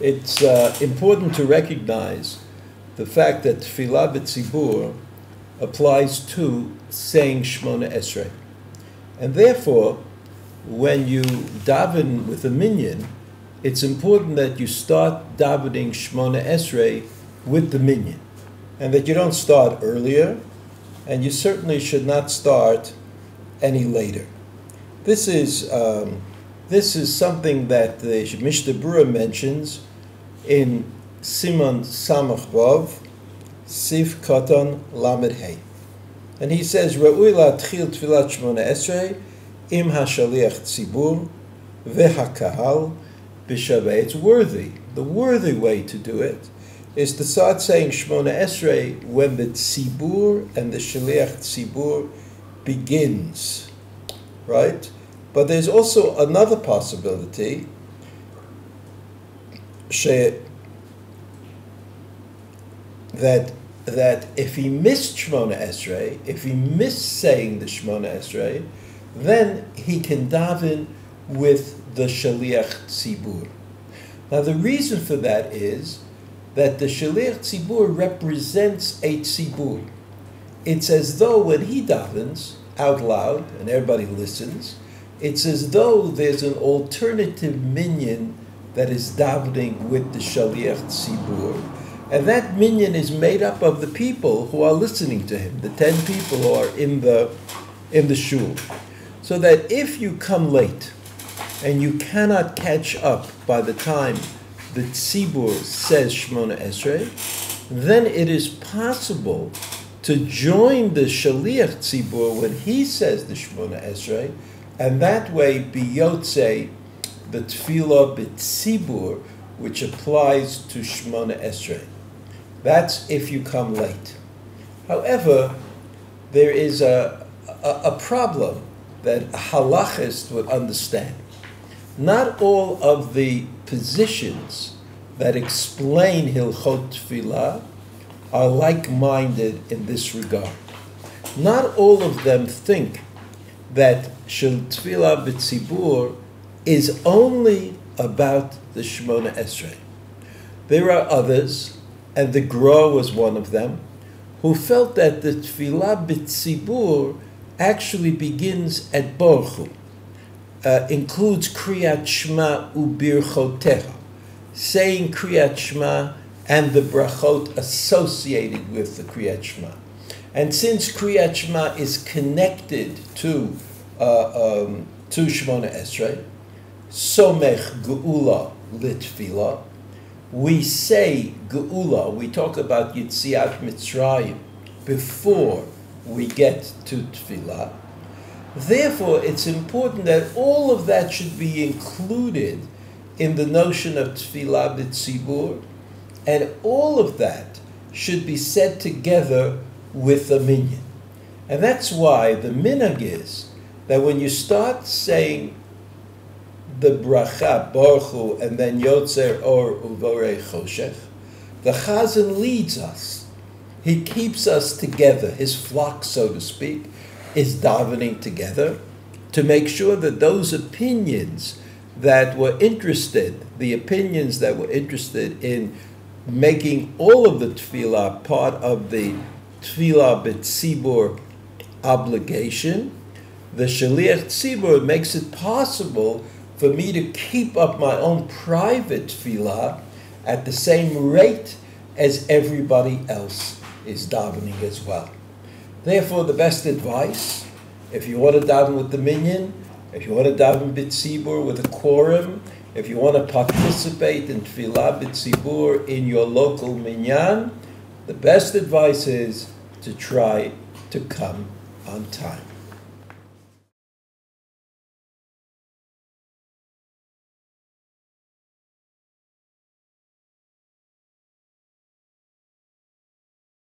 it's important to recognize the fact that Tefilla B'Tzibur applies to saying Shmona Esrei. And therefore, when you daven with a minyan, it's important that you start davening Shmona Esrei with the minyan, and that you don't start earlier, and you certainly should not start any later. This is something that the Mishnah Berurah mentions in Siman Samach Vav, Sif Katan Lamed Hey. And he says, Ra'ui la'atchil tfilat Shmona Esrei im hashaliach tzibur v'hakahal b'shaveh. It's worthy. The worthy way to do it is to start saying Shmona Esrei when the tzibur and the shaliach tzibur begins, right? But there's also another possibility that if he missed Shmona Esrei, if he missed saying the Shmona Esrei, then he can daven with the Shaliach Tzibur. Now the reason for that is that the Shaliach Tzibur represents a Tzibur. It's as though when he davens out loud and everybody listens, it's as though there's an alternative minyan that is davening with the Shaliach Tzibur. And that minyan is made up of the people who are listening to him, the 10 people who are in the shul. So that if you come late and you cannot catch up by the time the tzibur says Shmona Esrei, then it is possible to join the Shaliach Tzibur when he says the Shmona Esrei, and that way be Yotzei the Tefilla B'Tzibur, which applies to Shmona Esrei. That's if you come late. However, there is a problem that a halachist would understand. Not all of the positions that explain Hilchot Tefillah are like-minded in this regard. Not all of them think that Shel Tefillah B'Tzibur is only about the Shmona Esrei. There are others, and the Gra was one of them, who felt that the Tefillah B'Tzibur actually begins at Baruch Hu, includes Kriyat Shema Ubirchotecha, saying Kriyat Shema and the brachot associated with the Kriyat Shema. And since Kriyat Shema is connected to Shmona Esrei, Somech Geula Litfila, we say Geula, we talk about Yitziat Mitzrayim before we get to Tefillah. Therefore, it's important that all of that should be included in the notion of Tefillah B'Tzibur, and all of that should be said together with a minyan. And that's why the minhag is that when you start saying the bracha Baruch Hu and then Yotzer Or Uvorei Choshech, the Chazan leads us. He keeps us together. His flock, so to speak, is davening together to make sure that those opinions that were interested, the opinions that were interested in making all of the tefillah part of the Tefillah B'Tzibur obligation, the Shaliach Tzibur makes it possible for me to keep up my own private tefillah at the same rate as everybody else is davening as well. Therefore, the best advice, if you want to daven with the minyan, if you want to daven B'Tzibur with a quorum, if you want to participate in Tefillah B'Tzibur in your local minyan, the best advice is to try to come on time.